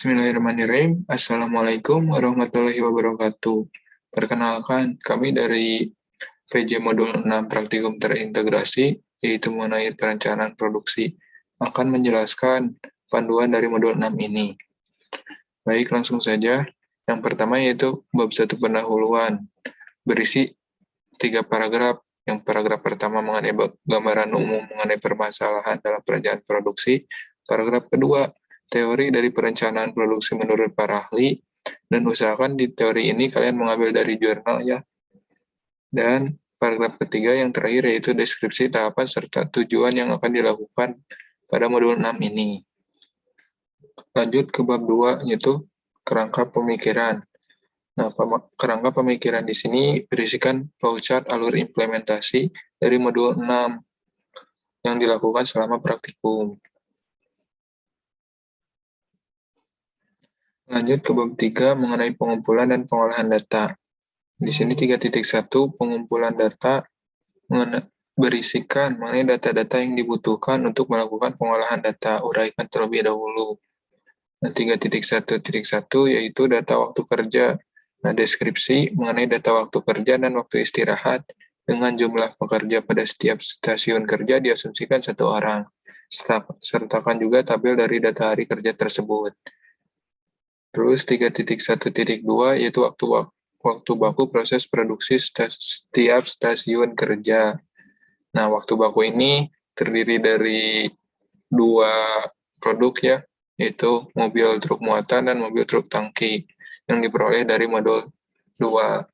Bismillahirrahmanirrahim. Assalamualaikum warahmatullahi wabarakatuh. Perkenalkan, kami dari PJ Modul 6 Praktikum Terintegrasi, yaitu mengenai perencanaan produksi, akan menjelaskan panduan dari Modul 6 ini. Baik, langsung saja. Yang pertama yaitu bab 1 pendahuluan, berisi 3 paragraf. Yang paragraf pertama mengenai gambaran umum mengenai permasalahan dalam perencanaan produksi. Paragraf kedua, teori dari perencanaan produksi menurut para ahli, dan usahakan di teori ini kalian mengambil dari jurnal ya. Dan paragraf ketiga yang terakhir yaitu deskripsi tahapan serta tujuan yang akan dilakukan pada modul 6 ini. Lanjut ke bab 2 yaitu kerangka pemikiran. Nah, kerangka pemikiran di sini berisikan flowchart alur implementasi dari modul 6 yang dilakukan selama praktikum. Lanjut ke bab 3 mengenai pengumpulan dan pengolahan data. Di sini 3.1 pengumpulan data berisikan mengenai data-data yang dibutuhkan untuk melakukan pengolahan data, uraikan terlebih dahulu. Nah, 3.1.1 yaitu data waktu kerja. Nah, deskripsi mengenai data waktu kerja dan waktu istirahat dengan jumlah pekerja pada setiap stasiun kerja diasumsikan 1 orang. Sertakan juga tabel dari data hari kerja tersebut. Terus 3.1.2 yaitu waktu baku proses produksi setiap stasiun kerja. Nah, waktu baku ini terdiri dari 2 produk ya, yaitu mobil truk muatan dan mobil truk tangki yang diperoleh dari modul 2.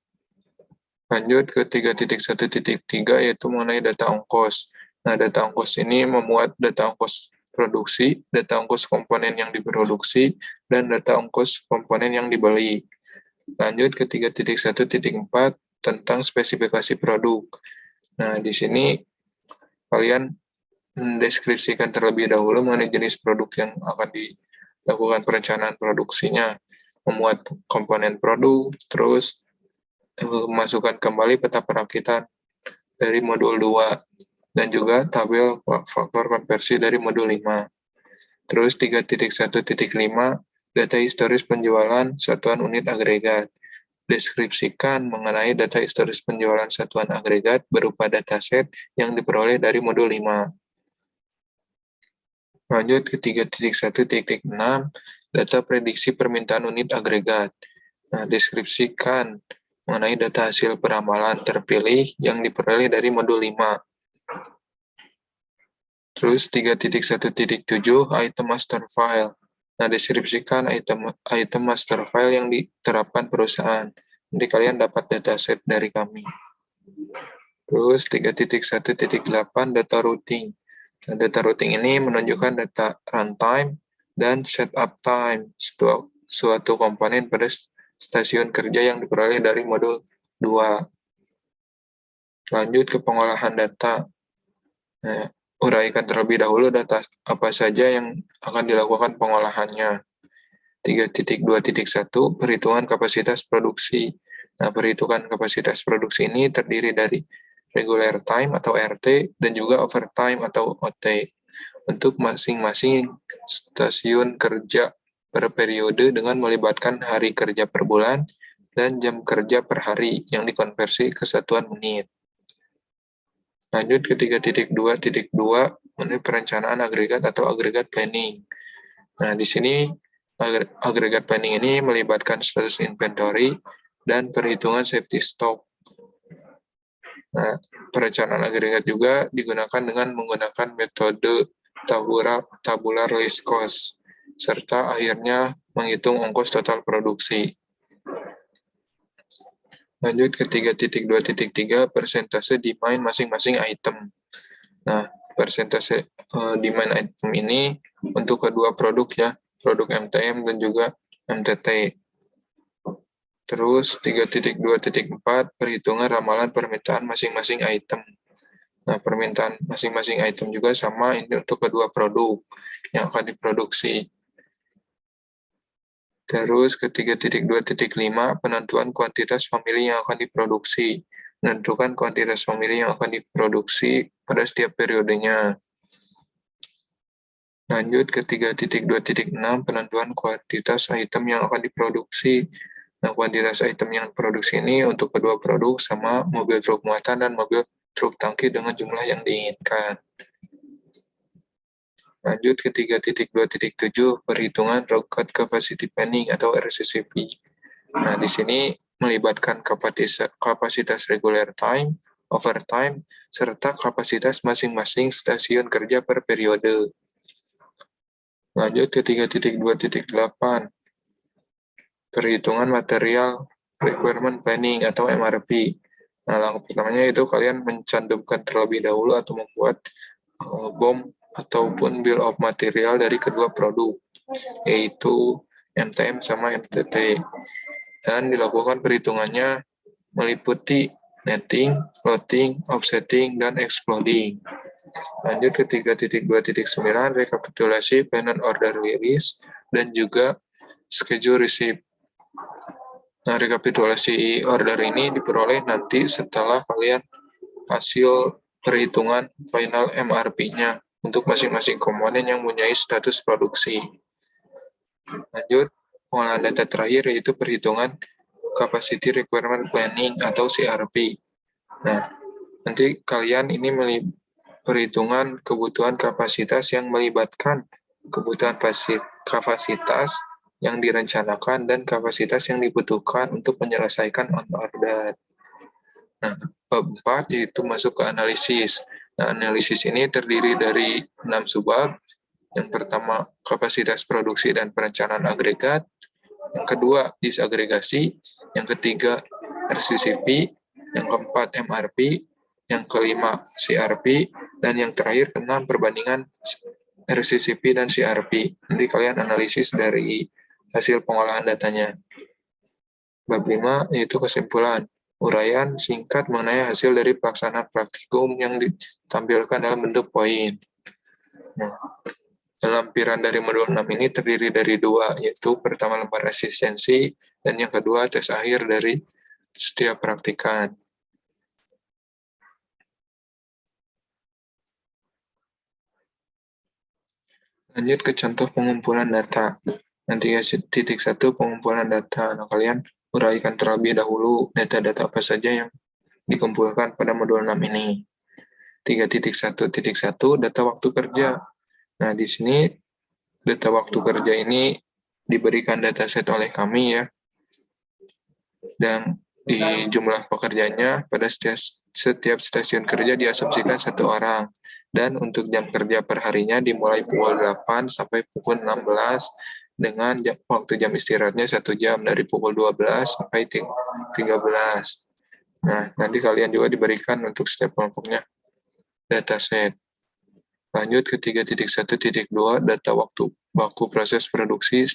Lanjut ke 3.1.3 yaitu mengenai data ongkos. Nah, data ongkos ini memuat data ongkos produksi, data ongkos komponen yang diproduksi, dan data ongkos komponen yang dibeli. Lanjut ke 3.1.4 tentang spesifikasi produk. Nah, di sini kalian mendeskripsikan terlebih dahulu mengenai jenis produk yang akan dilakukan perencanaan produksinya, memuat komponen produk, terus masukkan kembali peta perakitan dari modul 2, dan juga tabel faktor konversi dari modul 5. Terus 3.1.5, data historis penjualan satuan unit agregat. Deskripsikan mengenai data historis penjualan satuan agregat berupa dataset yang diperoleh dari modul 5. Lanjut ke 3.1.6, data prediksi permintaan unit agregat. Nah, deskripsikan mengenai data hasil peramalan terpilih yang diperoleh dari modul 5. Terus 3.1.7, item master file. Nah, deskripsikan item master file yang diterapkan perusahaan. Nanti kalian dapat dataset dari kami. Terus 3.1.8, data routing. Nah, data routing ini menunjukkan data runtime dan setup time, suatu komponen pada stasiun kerja yang diperoleh dari modul 2. Lanjut ke pengolahan data. Nah, uraikan terlebih dahulu data apa saja yang akan dilakukan pengolahannya. 3.2.1, perhitungan kapasitas produksi. Nah, perhitungan kapasitas produksi ini terdiri dari regular time atau RT dan juga overtime atau OT untuk masing-masing stasiun kerja per periode dengan melibatkan hari kerja per bulan dan jam kerja per hari yang dikonversi ke satuan menit. Lanjut ke 3.2.2 mengenai perencanaan agregat atau agregat planning. Nah, di sini agregat planning ini melibatkan status inventory dan perhitungan safety stock. Nah, perencanaan agregat juga digunakan dengan menggunakan metode tabular list cost, serta akhirnya menghitung ongkos total produksi. Lanjut ke 3.2.3, persentase demand masing-masing item. Nah, persentase demand item ini untuk kedua produk ya, produk MTM dan juga MTT. Terus 3.2.4, perhitungan ramalan permintaan masing-masing item. Nah, permintaan masing-masing item juga sama ini untuk kedua produk yang akan diproduksi. Terus ke 3.2.5, penentuan kuantitas famili yang akan diproduksi. Menentukan kuantitas famili yang akan diproduksi pada setiap periodenya. Lanjut ke 3.2.6, penentuan kuantitas item yang akan diproduksi. Nah, kuantitas item yang diproduksi ini untuk kedua produk sama mobil truk muatan dan mobil truk tangki dengan jumlah yang diinginkan. Lanjut ke 3.2.7, perhitungan Rocket Capacity Planning atau RCCP. Nah, di sini melibatkan kapasitas regular time, overtime, serta kapasitas masing-masing stasiun kerja per periode. Lanjut ke 3.2.8, perhitungan material requirement planning atau MRP. Nah, langkah pertamanya itu kalian mencantumkan terlebih dahulu atau membuat BOM ataupun bill of material dari kedua produk, yaitu MTM sama MTT. Dan dilakukan perhitungannya meliputi netting, loading, offsetting, dan exploding. Lanjut ke 3.2.9, rekapitulasi payment order release dan juga schedule receipt. Nah, rekapitulasi order ini diperoleh nanti setelah kalian hasil perhitungan final MRP-nya untuk masing-masing komponen yang mempunyai status produksi. Lanjut, pengolahan data terakhir yaitu perhitungan Capacity Requirement Planning atau CRP. Nah, nanti kalian ini perhitungan kebutuhan kapasitas yang melibatkan kebutuhan kapasitas yang direncanakan dan kapasitas yang dibutuhkan untuk menyelesaikan on order. Nah, bab 4 yaitu masuk ke analisis. Nah, analisis ini terdiri dari 6 subbab. Yang pertama, kapasitas produksi dan perencanaan agregat. Yang kedua, disagregasi. Yang ketiga, RCCP. Yang keempat, MRP. Yang kelima, CRP. Dan yang terakhir, keenam, perbandingan RCCP dan CRP. Nanti kalian analisis dari hasil pengolahan datanya. Bab 5 yaitu kesimpulan. Uraian singkat mengenai hasil dari pelaksanaan praktikum yang ditampilkan dalam bentuk poin. Nah, lampiran dari modul 6 ini terdiri dari 2, yaitu pertama lembar asistensi dan yang kedua tes akhir dari setiap praktikan. Lanjut ke contoh pengumpulan data. Nanti 3.1 pengumpulan data. Nah, kalian uraikan terlebih dahulu data-data apa saja yang dikumpulkan pada modul 6 ini. 3.1.1 data waktu kerja. Nah, di sini data waktu kerja ini diberikan dataset oleh kami ya. Dan di jumlah pekerjanya pada setiap stasiun kerja diasumsikan 1 orang. Dan untuk jam kerja per harinya dimulai pukul 8 sampai pukul 16 dengan waktu jam istirahatnya 1 jam dari pukul 12 sampai 13. Nah, nanti kalian juga diberikan untuk setiap kelompoknya dataset. Lanjut ke 3.1.2, data waktu baku proses produksi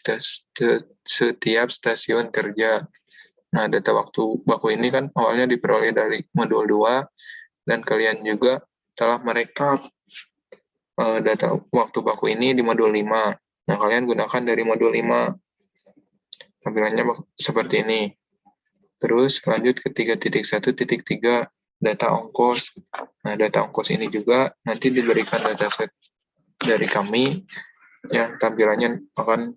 setiap stasiun kerja. Nah, data waktu baku ini kan awalnya diperoleh dari modul 2, dan kalian juga telah merekap data waktu baku ini di modul 5. Nah, kalian gunakan dari modul 5. Tampilannya seperti ini. Terus lanjut ke 3.1.3, data ongkos. Nah, data ongkos ini juga nanti diberikan dataset dari kami yang tampilannya akan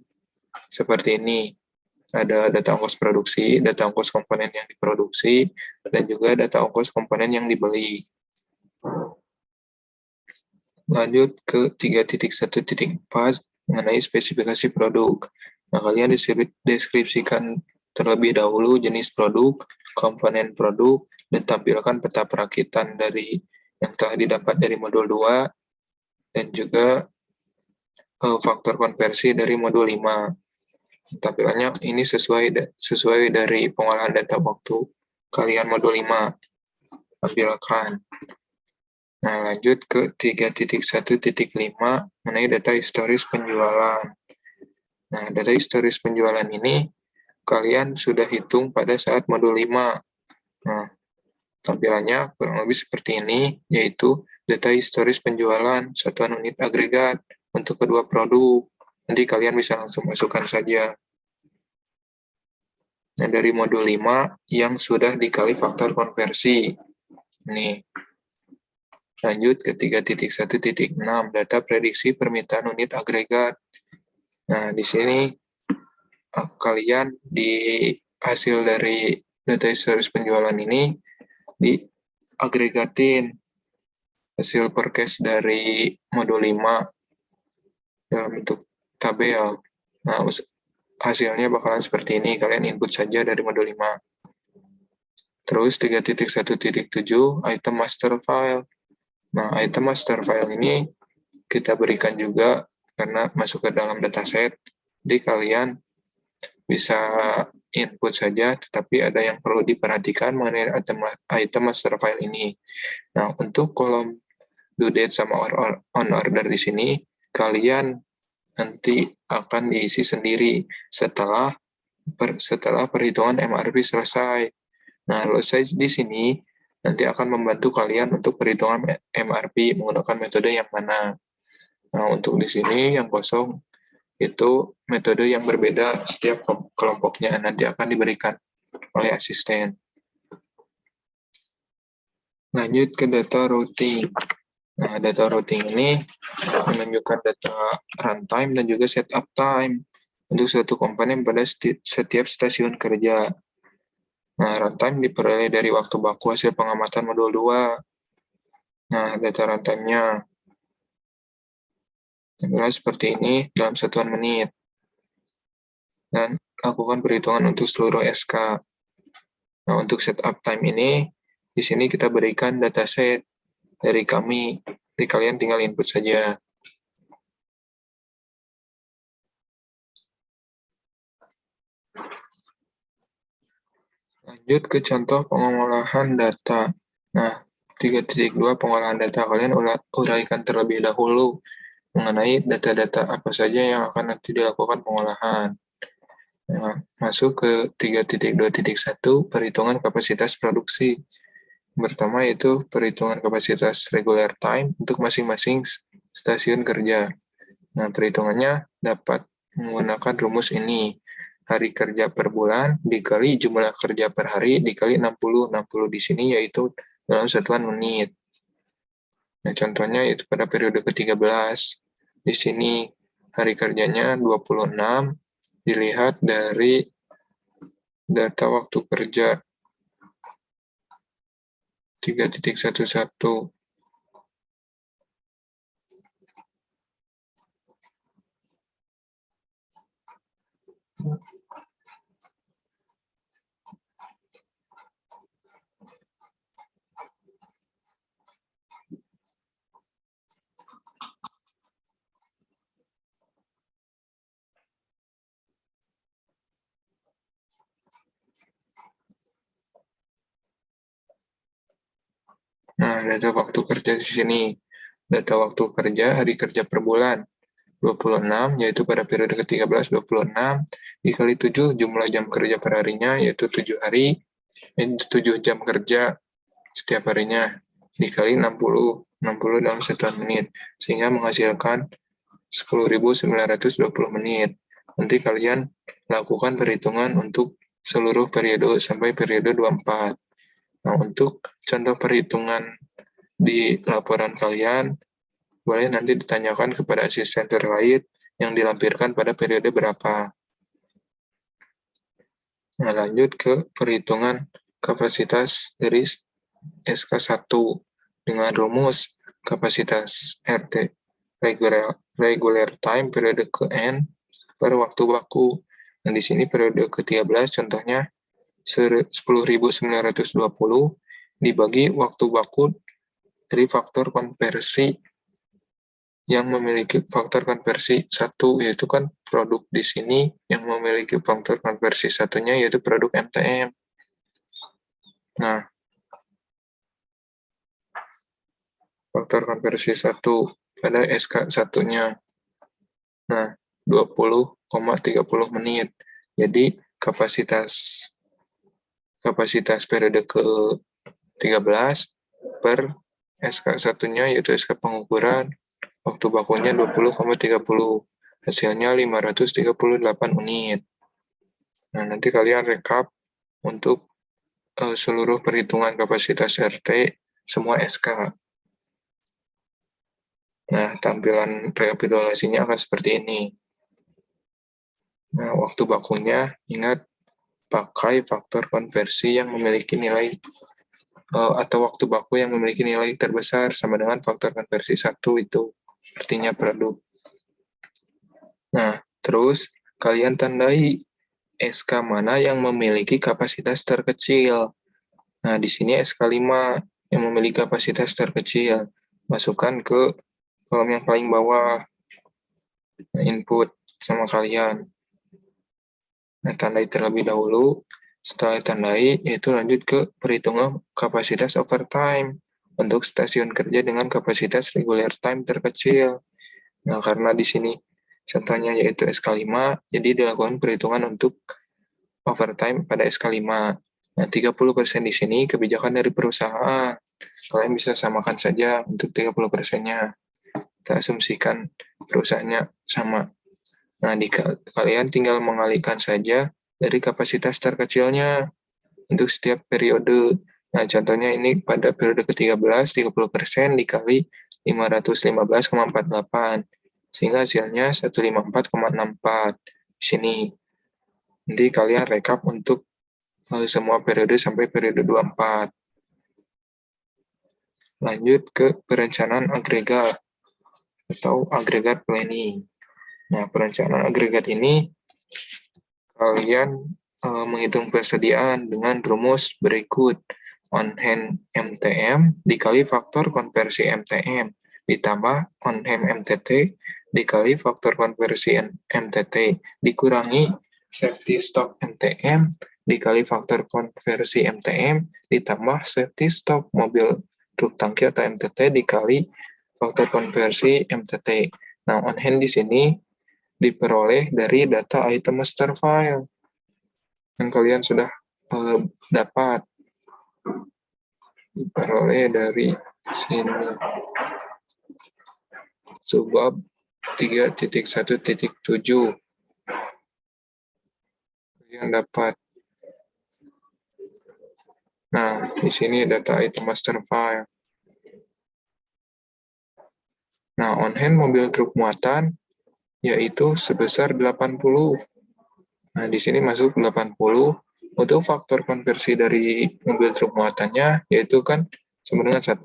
seperti ini. Ada data ongkos produksi, data ongkos komponen yang diproduksi, dan juga data ongkos komponen yang dibeli. Lanjut ke 3.1.4 mengenai spesifikasi produk. Nah, kalian deskripsikan terlebih dahulu jenis produk, komponen produk, dan tampilkan peta perakitan dari yang telah didapat dari modul 2, dan juga faktor konversi dari modul 5. Tampilannya ini sesuai dari pengolahan data waktu kalian modul 5. Tampilkan. Nah, lanjut ke 3.1.5 mengenai data historis penjualan. Nah, data historis penjualan ini kalian sudah hitung pada saat modul 5. Nah, tampilannya kurang lebih seperti ini, yaitu data historis penjualan satuan unit agregat untuk kedua produk. Nanti kalian bisa langsung masukkan saja. Nah, dari modul 5 yang sudah dikali faktor konversi. Ini. Lanjut ke 3.1.6, data prediksi permintaan unit agregat. Nah, di sini kalian di hasil dari data historis penjualan ini diagregatin hasil forecast dari modul 5 dalam bentuk tabel. Nah, hasilnya bakalan seperti ini, kalian input saja dari modul 5. Terus 3.1.7 item master file. Nah, item master file ini kita berikan juga karena masuk ke dalam dataset. Jadi kalian bisa input saja, tetapi ada yang perlu diperhatikan mengenai item master file ini. Nah, untuk kolom due date sama on order di sini, kalian nanti akan diisi sendiri setelah perhitungan MRP selesai. Nah, selesai di sini nanti akan membantu kalian untuk perhitungan MRP menggunakan metode yang mana. Nah, untuk di sini yang kosong itu metode yang berbeda setiap kelompoknya nanti akan diberikan oleh asisten. Lanjut ke data routing. Nah, data routing ini menunjukkan data runtime dan juga setup time untuk suatu komponen pada setiap stasiun kerja. Nah, runtime diperoleh dari waktu baku hasil pengamatan modul 2. Nah, data runtime-nya tampilan seperti ini dalam satuan menit. Dan lakukan perhitungan untuk seluruh SK. Nah, untuk setup time ini, di sini kita berikan dataset dari kami. Jadi kalian tinggal input saja. Lanjut ke contoh pengolahan data. Nah, 3.2 pengolahan data. Kalian uraikan terlebih dahulu mengenai data-data apa saja yang akan nanti dilakukan pengolahan. Nah, masuk ke 3.2.1 perhitungan kapasitas produksi. Pertama yaitu perhitungan kapasitas regular time untuk masing-masing stasiun kerja. Nah, perhitungannya dapat menggunakan rumus ini. Hari kerja per bulan dikali jumlah kerja per hari dikali 60. 60 di sini yaitu dalam satuan menit. Nah, contohnya itu pada periode ke-13. Di sini hari kerjanya 26 dilihat dari data waktu kerja 3.11. Nah, data waktu kerja di sini. Data waktu kerja hari kerja per bulan 26, yaitu pada periode ke-13 26, dikali 7 jumlah jam kerja per harinya, yaitu 7 hari, 7 jam kerja setiap harinya, dikali 60 dalam satuan menit, sehingga menghasilkan 10.920 menit. Nanti kalian lakukan perhitungan untuk seluruh periode sampai periode 24. Nah, untuk contoh perhitungan di laporan kalian, boleh nanti ditanyakan kepada asisten terkait yang dilampirkan pada periode berapa. Nah, lanjut ke perhitungan kapasitas dari SK1 dengan rumus kapasitas RT regular time periode ke N per waktu baku. Nah, di sini periode ke-13 contohnya 10.920 dibagi waktu baku dari faktor konversi yang memiliki faktor konversi 1, yaitu kan produk di sini yang memiliki faktor konversi satunya yaitu produk MTM. Nah, faktor konversi 1 pada SK1-nya. Nah, 20,30 menit. Jadi kapasitas periode ke-13 per SK1-nya yaitu SK pengukuran waktu bakunya 20,30. Hasilnya 538 unit. Nah, nanti kalian rekap untuk seluruh perhitungan kapasitas RT semua SK. Nah, tampilan rekapitulasinya akan seperti ini. Nah, waktu bakunya, ingat pakai faktor konversi yang memiliki nilai atau waktu baku yang memiliki nilai terbesar sama dengan faktor konversi 1 itu, artinya produk. Nah, terus kalian tandai SK mana yang memiliki kapasitas terkecil. Nah, di sini SK5 yang memiliki kapasitas terkecil. Masukkan ke kolom yang paling bawah, input sama kalian. Nah, tandai terlebih dahulu. Setelah tandai, yaitu lanjut ke perhitungan kapasitas overtime untuk stasiun kerja dengan kapasitas regular time terkecil. Nah, karena di sini contohnya yaitu SK5, jadi dilakukan perhitungan untuk overtime pada SK5. Nah, 30% di sini kebijakan dari perusahaan. Kalian bisa samakan saja untuk 30%-nya. Kita asumsikan perusahaannya sama. Nah, kalian tinggal mengalihkan saja dari kapasitas terkecilnya untuk setiap periode. Nah, contohnya ini pada periode ke-13, 30% dikali 515,48. Sehingga hasilnya 154,64. Di sini. Nanti kalian rekap untuk semua periode sampai periode 24. Lanjut ke perencanaan agregat atau agregat planning. Nah, perencanaan agregat ini kalian menghitung persediaan dengan rumus berikut. On-hand MTM dikali faktor konversi MTM ditambah on-hand MTT dikali faktor konversi MTT dikurangi safety stock MTM dikali faktor konversi MTM ditambah safety stock mobil truk tangki atau MTT dikali faktor konversi MTT. Nah, on-hand di sini diperoleh dari data item master file yang kalian sudah dapat. Diperoleh dari sini. Subbab 3.1.7. Kalian dapat. Nah, di sini data item master file. Nah, on-hand mobil truk muatan yaitu sebesar 80. Nah, di sini masuk 80. Untuk faktor konversi dari mobil truk muatannya, yaitu kan sama dengan 1,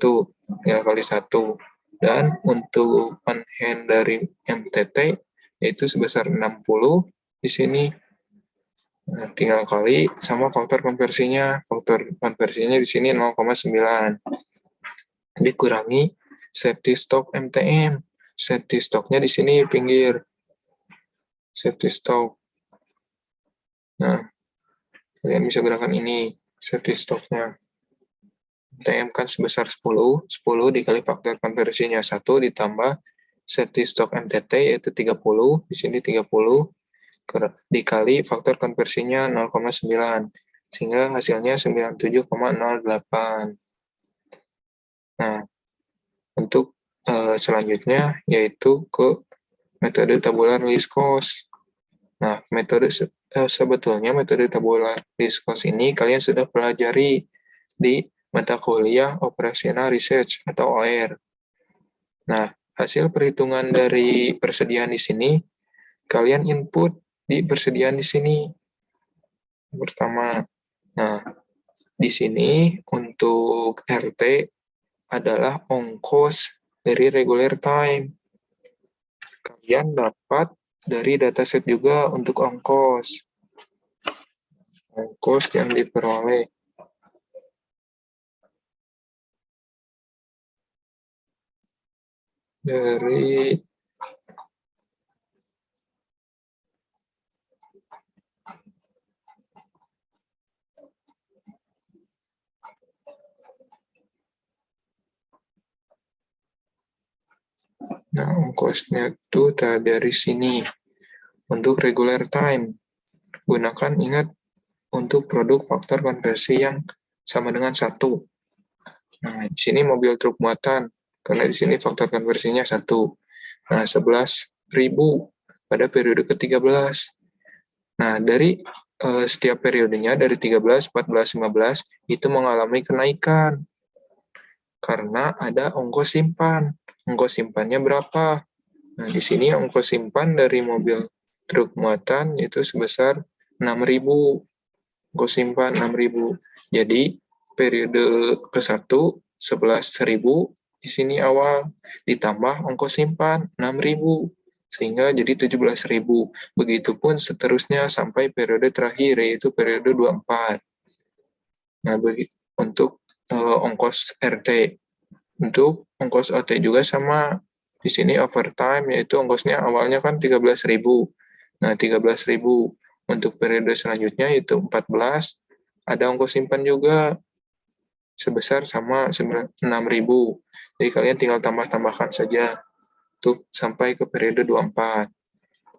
ya kali 1. Dan untuk on-hand dari MTT, yaitu sebesar 60. Di sini nah, tinggal kali sama faktor konversinya. Faktor konversinya di sini 0,9. Dikurangi safety stock MTM. Safety stocknya di sini pinggir. Safety stock. Nah, kalian bisa gunakan ini, safety stock-nya. MTM kan sebesar 10, 10 dikali faktor konversinya 1 ditambah safety stock MTT yaitu 30, di sini 30 dikali faktor konversinya 0,9, sehingga hasilnya 97,08. Nah, untuk selanjutnya yaitu ke metode tabular least cost. Nah, sebetulnya metode tabular least cost ini kalian sudah pelajari di mata kuliah Operational Research atau OR. Nah, hasil perhitungan dari persediaan di sini, kalian input di persediaan di sini. Pertama, nah, di sini untuk RT adalah ongkos dari regular time. Kalian dapat dari dataset juga untuk ongkos. Ongkos yang diperoleh. Dari ongkosnya itu dari sini. Untuk regular time, gunakan ingat untuk produk faktor konversi yang sama dengan 1. Nah, di sini mobil truk muatan, karena di sini faktor konversinya 1. Nah, 11.000 pada periode ke-13. Nah, dari setiap periodenya, dari 13, 14, 15, itu mengalami kenaikan. Karena ada ongkos simpan. ongkos simpannya berapa. Nah, di sini ongkos simpan dari mobil truk muatan itu sebesar 6.000. Ongkos simpan 6.000. Jadi, periode ke-1, 11.000 di sini awal, ditambah ongkos simpan 6.000. Sehingga jadi 17.000. Begitupun seterusnya sampai periode terakhir, yaitu periode 24. Nah, untuk ongkos RT. Untuk ongkos OT juga sama. Di sini overtime, yaitu ongkosnya awalnya kan 13.000. Nah, 13.000. Untuk periode selanjutnya, yaitu 14, ada ongkos simpan juga sebesar sama 6.000. Jadi kalian tinggal tambah-tambahkan saja untuk sampai ke periode 24.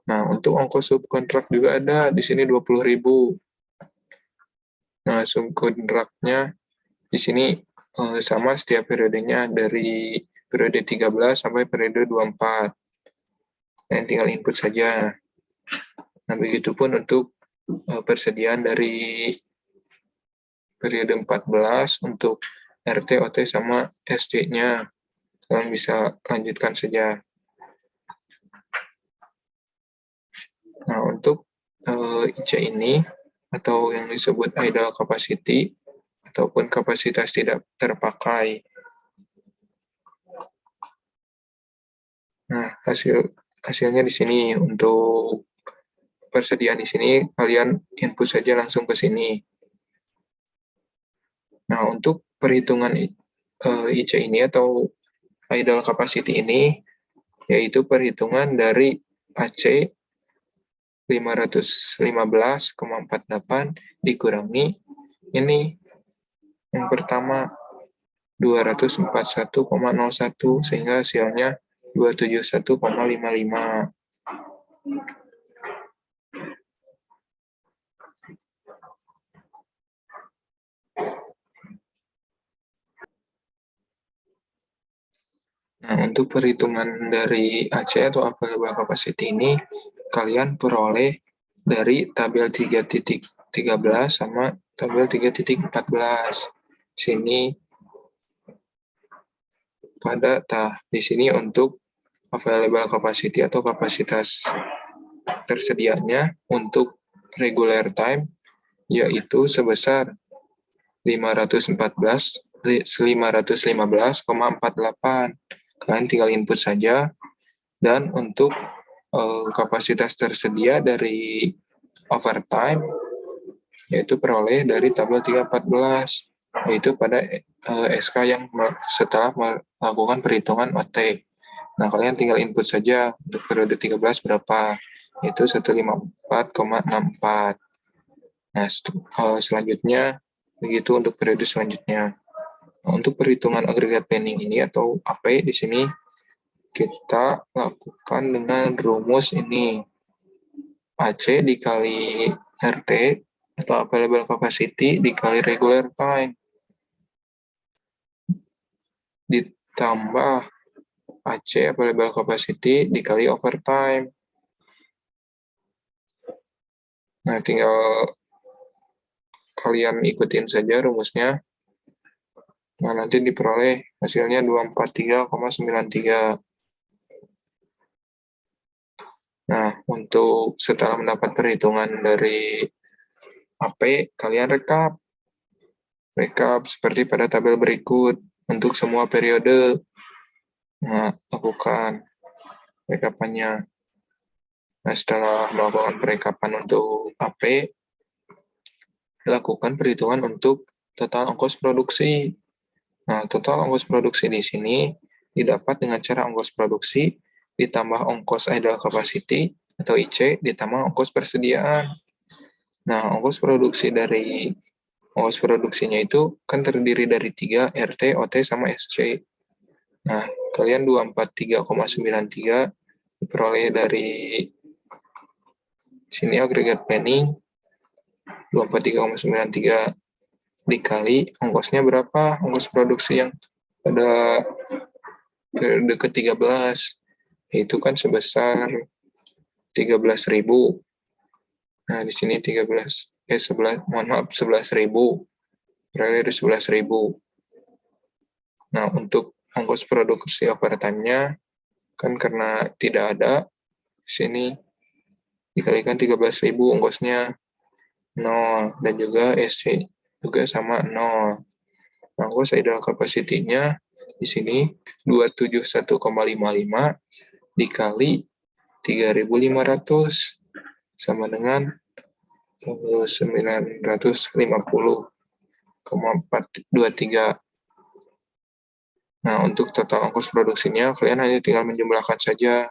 Nah, untuk ongkos subkontrak juga ada di sini 20.000. Nah, subkontraknya di sini sama setiap periodenya dari periode 13 sampai periode 24. Dan tinggal input saja. Nah, begitupun untuk persediaan dari periode 14 untuk RT, OT, sama SC-nya. Kalian bisa lanjutkan saja. Nah, untuk IC ini, atau yang disebut idle capacity, ataupun kapasitas tidak terpakai. Nah, hasilnya di sini. Untuk persediaan di sini, kalian input saja langsung ke sini. Nah, untuk perhitungan IC ini atau idle capacity ini, yaitu perhitungan dari AC 515,48 dikurangi ini. Yang pertama 241,01 sehingga hasilnya 271,55. Nah, untuk perhitungan dari AC atau available capacity ini, kalian peroleh dari tabel 3.13 sama tabel 3.14. Sini di sini untuk available capacity atau kapasitas tersedianya untuk regular time yaitu sebesar 515,48. Kalian tinggal input saja. Dan untuk kapasitas tersedia dari overtime yaitu peroleh dari tabel 314, yaitu pada SK yang setelah melakukan perhitungan OT. Nah, kalian tinggal input saja untuk periode 13 berapa, yaitu 154,64. Nah, selanjutnya begitu untuk periode selanjutnya. Nah, untuk perhitungan agregat planning ini atau AP di sini kita lakukan dengan rumus ini. AC dikali RT atau available capacity dikali regular time ditambah AC available capacity dikali overtime. Nah, tinggal kalian ikutin saja rumusnya. Nah, nanti diperoleh hasilnya 243,93. Nah, untuk setelah mendapat perhitungan dari AP, kalian rekap seperti pada tabel berikut untuk semua periode. Nah, lakukan rekapannya. Nah, setelah melakukan perekapan untuk AP, lakukan perhitungan untuk total ongkos produksi. Nah, total ongkos produksi di sini didapat dengan cara ongkos produksi ditambah ongkos idle capacity atau IC ditambah ongkos persediaan. Nah, ongkos produksinya itu kan terdiri dari 3, RT, OT, sama SC. Nah, kalian 243,93 diperoleh dari sini agregat planning 243,93 dikali ongkosnya berapa? Ongkos produksi yang pada periode ke-13 yaitu kan sebesar 13.000. Nah, di sini 11.000. Peroleh dari 11.000. Nah, untuk ongkos produksi overtime-nya, kan karena tidak ada, sini dikalikan 13.000 ongkosnya 0, dan juga SC juga sama 0. Nah, ongkos idle capacity-nya di sini 271,55 dikali 3.500 sama dengan 950,423. Nah, untuk total ongkos produksinya, kalian hanya tinggal menjumlahkan saja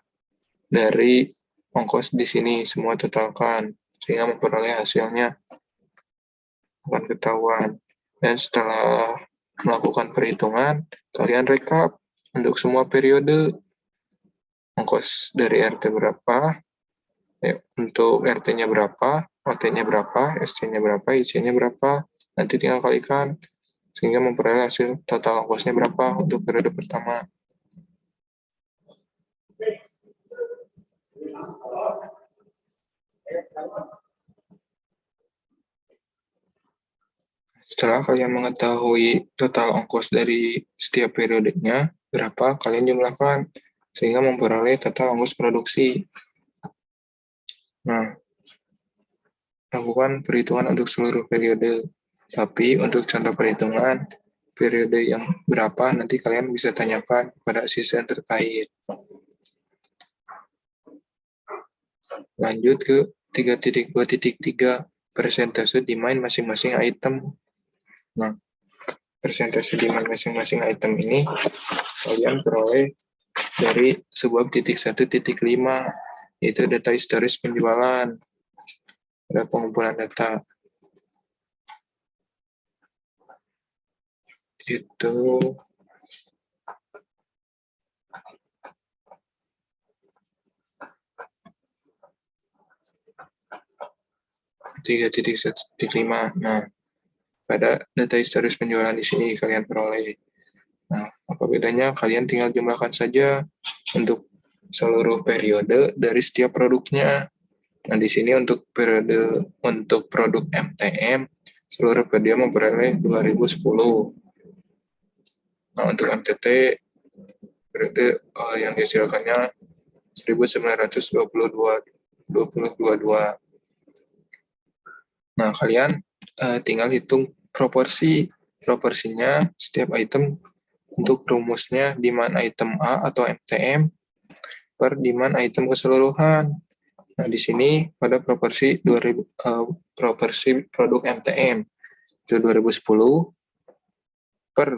dari ongkos di sini, semua totalkan, sehingga memperoleh hasilnya akan ketahuan. Dan setelah melakukan perhitungan, kalian rekap untuk semua periode, ongkos dari RT berapa, untuk RT-nya berapa, OT-nya berapa, SC-nya berapa, IC-nya berapa, nanti tinggal kalikan, sehingga memperoleh hasil total ongkosnya berapa untuk periode pertama. Setelah kalian mengetahui total ongkos dari setiap periodenya, berapa kalian jumlahkan, sehingga memperoleh total ongkos produksi. Nah, lakukan perhitungan untuk seluruh periode. Tapi untuk contoh perhitungan, periode yang berapa nanti kalian bisa tanyakan pada asisten terkait. Lanjut ke 3.2.3, persentase demand masing-masing item. Nah, persentase demand masing-masing item ini kalian peroleh dari sebab 1.5, yaitu data historis penjualan pada pengumpulan data. Itu 3.1.5. Nah, pada data historis penjualan di sini kalian peroleh. Nah, apa bedanya? Kalian tinggal jumlahkan saja untuk seluruh periode dari setiap produknya. Nah, di sini untuk periode untuk produk MTM, seluruh periode memperoleh 2010. Nah, untuk MTT, periode yang dihasilkannya 1922. Nah, kalian tinggal hitung proporsinya setiap item untuk rumusnya demand item A atau MTM per demand item keseluruhan. Nah, di sini pada proporsi proporsi produk MTM itu 2010 per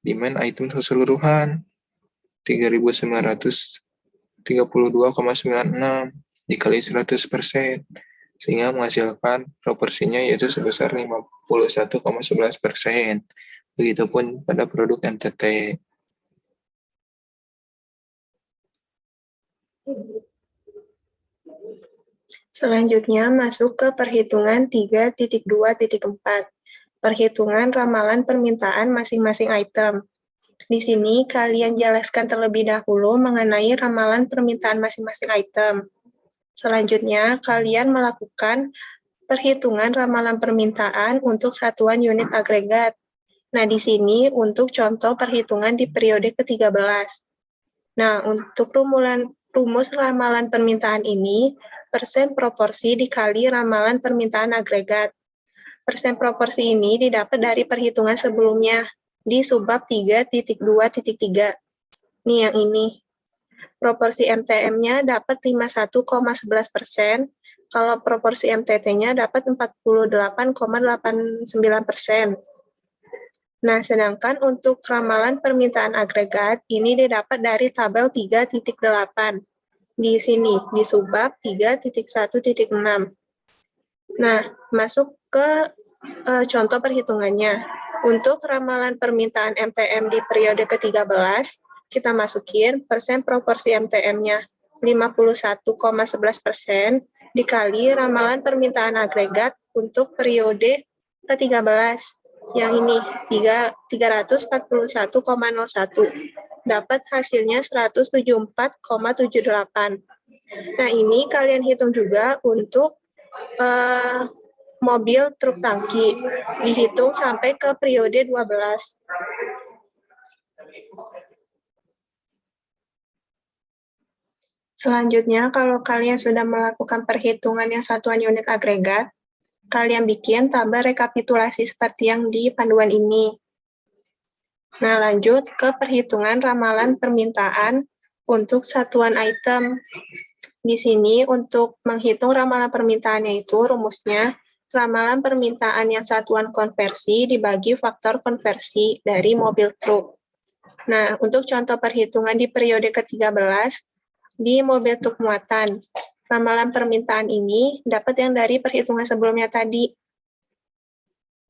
demand item keseluruhan 3.932,96 dikali 100%, sehingga menghasilkan proporsinya yaitu sebesar 51,11%. Begitupun pada produk MTT. Selanjutnya masuk ke perhitungan 3.2.4. Perhitungan ramalan permintaan masing-masing item. Di sini kalian jelaskan terlebih dahulu mengenai ramalan permintaan masing-masing item. Selanjutnya, kalian melakukan perhitungan ramalan permintaan untuk satuan unit agregat. Nah, di sini untuk contoh perhitungan di periode ke-13. Nah, untuk rumus ramalan permintaan ini, persen proporsi dikali ramalan permintaan agregat. Persen proporsi ini didapat dari perhitungan sebelumnya di subbab 3.2.3. Nih yang ini. Proporsi MTM-nya dapat 51,11%, kalau proporsi MTT-nya dapat 48,89%. Nah, sedangkan untuk ramalan permintaan agregat, ini didapat dari tabel 3.8. Di sini, di subbab 3.1.6. Nah, masuk ke contoh perhitungannya. Untuk ramalan permintaan MTM di periode ke-13, kita masukin persen proporsi MTM-nya 51,11% dikali ramalan permintaan agregat untuk periode ke-13. Yang ini 341,01. Dapat hasilnya 174,78. Nah, ini kalian hitung juga untuk mobil truk tangki, dihitung sampai ke periode 12. Selanjutnya, kalau kalian sudah melakukan perhitungan yang satuan unit agregat, kalian bikin tabel rekapitulasi seperti yang di panduan ini. Nah, lanjut ke perhitungan ramalan permintaan untuk satuan item. Di sini, untuk menghitung ramalan permintaannya itu, rumusnya, ramalan permintaan yang satuan konversi dibagi faktor konversi dari mobil truk. Nah, untuk contoh perhitungan di periode ke-13, di mobil truk muatan, ramalan permintaan ini dapat yang dari perhitungan sebelumnya tadi.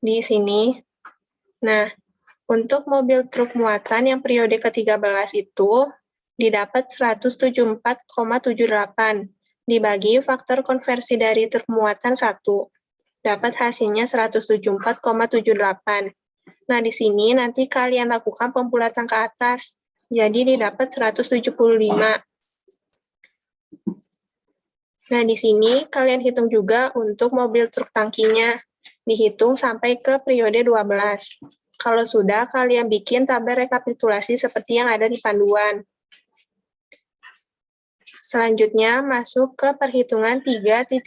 Di sini. Nah, untuk mobil truk muatan yang periode ke-13 itu didapat 174,78 dibagi faktor konversi dari truk muatan 1. Dapat hasilnya 174,78. Nah, di sini nanti kalian lakukan pembulatan ke atas. Jadi didapat 175. Nah, di sini kalian hitung juga untuk mobil truk tangkinya. Dihitung sampai ke periode 12. Kalau sudah, kalian bikin tabel rekapitulasi seperti yang ada di panduan. Selanjutnya, masuk ke perhitungan 3.2.5,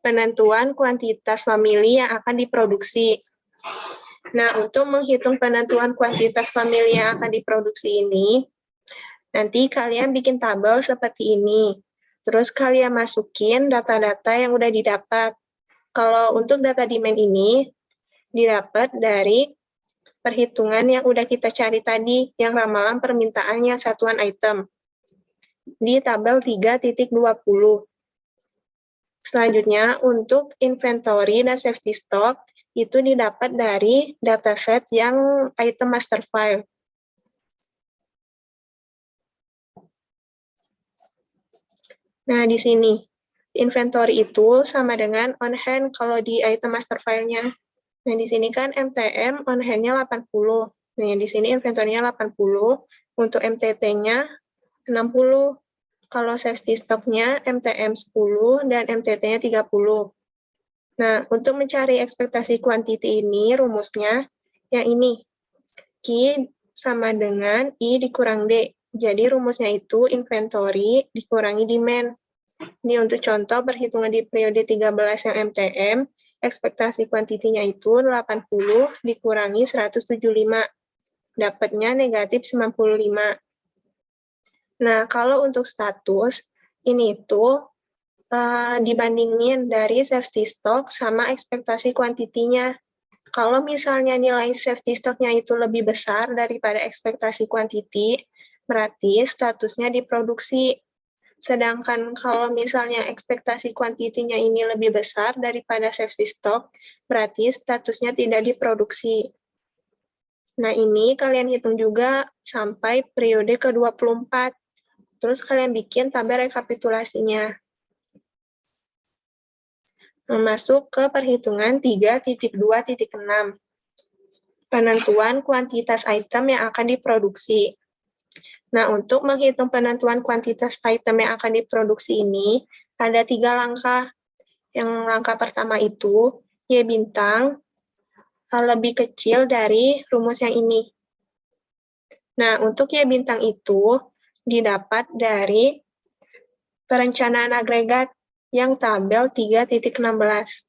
penentuan kuantitas famili yang akan diproduksi. Nah, untuk menghitung penentuan kuantitas famili yang akan diproduksi ini, nanti kalian bikin tabel seperti ini. Terus kalian masukin data-data yang udah didapat. Kalau untuk data demand ini, didapat dari perhitungan yang udah kita cari tadi, yang ramalan permintaannya satuan item. Di tabel 3.20. Selanjutnya, untuk inventory dan safety stock, itu didapat dari dataset yang item master file. Nah, di sini, inventory itu sama dengan on hand kalau di item master file-nya. Nah, di sini kan MTM on hand-nya 80. Nah, di sini inventory-nya 80. Untuk MTT-nya 60. Kalau safety stock-nya MTM 10 dan MTT-nya 30. Nah, untuk mencari ekspektasi kuantiti ini, rumusnya yang ini. Q sama dengan I dikurang D. Jadi rumusnya itu inventory dikurangi demand. Ini untuk contoh perhitungan di periode 13 yang MTM, ekspektasi kuantitinya itu 80 dikurangi 175. Dapatnya negatif 95. Nah, kalau untuk status, ini tuh dibandingin dari safety stock sama ekspektasi kuantitinya. Kalau misalnya nilai safety stock-nya itu lebih besar daripada ekspektasi kuantiti, berarti statusnya diproduksi. Sedangkan kalau misalnya ekspektasi kuantitinya ini lebih besar daripada safety stock, berarti statusnya tidak diproduksi. Nah, ini kalian hitung juga sampai periode ke-24. Terus kalian bikin tabel rekapitulasinya. Masuk ke perhitungan 3.2.6. Penentuan kuantitas item yang akan diproduksi. Nah, untuk menghitung penentuan kuantitas item yang akan diproduksi ini, ada 3 langkah. Yang langkah pertama itu, Y bintang lebih kecil dari rumus yang ini. Nah, untuk Y bintang itu didapat dari perencanaan agregat yang tabel 3.16.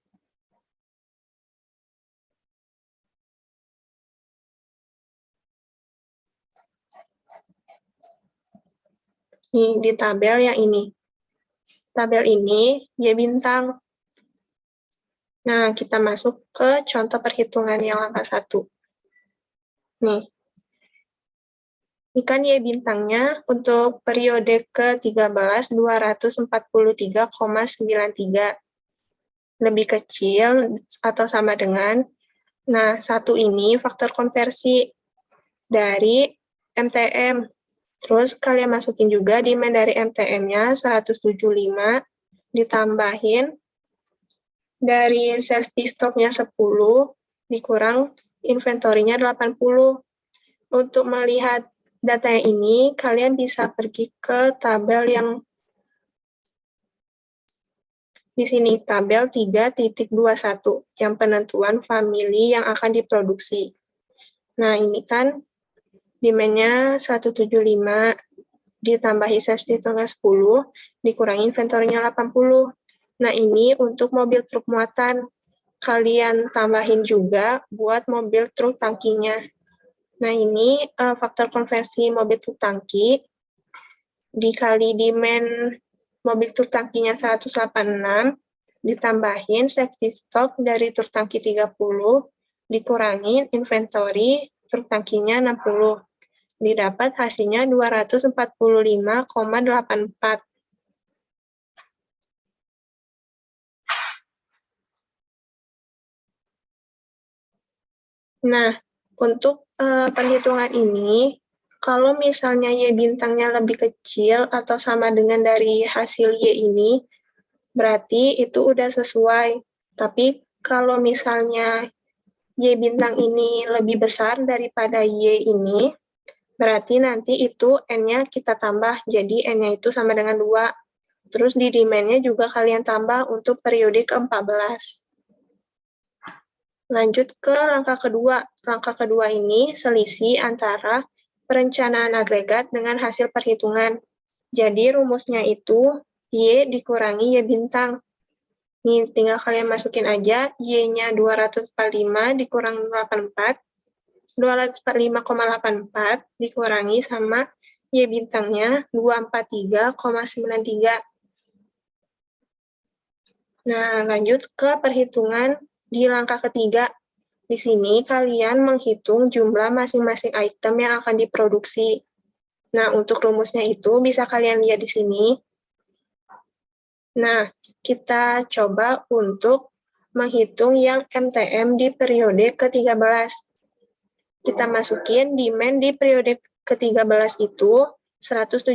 Di tabel yang ini. Tabel ini Y bintang. Nah, kita masuk ke contoh perhitungan yang langkah 1. Nih. Ini kan Y bintangnya untuk periode ke-13 243,93. Lebih kecil atau sama dengan, nah, 1 ini faktor konversi dari MTM. Terus kalian masukin juga demand dari MTM-nya 175, ditambahin dari safety stock-nya 10, dikurang inventory-nya 80. Untuk melihat data ini, kalian bisa pergi ke tabel yang di sini, tabel 3.21, yang penentuan famili yang akan diproduksi. Nah, ini kan demand-nya 175, ditambahi safety stocknya 10, dikurangi inventorinya 80. Nah, ini untuk mobil truk muatan. Kalian tambahin juga buat mobil truk tangkinya. Nah, ini faktor konversi mobil truk tangki dikali demand mobil truk tangkinya 186, ditambahin safety stock dari truk tangki 30, dikurangin inventory truk tangkinya 60. Didapat hasilnya 245,84. Nah, untuk perhitungan ini, kalau misalnya Y bintangnya lebih kecil atau sama dengan dari hasil Y ini, berarti itu udah sesuai. Tapi kalau misalnya Y bintang ini lebih besar daripada Y ini, berarti nanti itu N-nya kita tambah, jadi N-nya itu sama dengan 2. Terus di demand-nya juga kalian tambah untuk periode ke-14. Lanjut ke langkah kedua. Langkah kedua ini selisih antara perencanaan agregat dengan hasil perhitungan. Jadi rumusnya itu Y dikurangi Y bintang. Nih, tinggal kalian masukin aja, Y-nya 245 dikurangi 84, 245,84 dikurangi sama Y bintangnya 243,93. Nah, lanjut ke perhitungan di langkah ketiga. Di sini kalian menghitung jumlah masing-masing item yang akan diproduksi. Nah, untuk rumusnya itu bisa kalian lihat di sini. Nah, kita coba untuk menghitung yang MTM di periode ke-13. Kita masukin demand di periode ke-13 itu 175,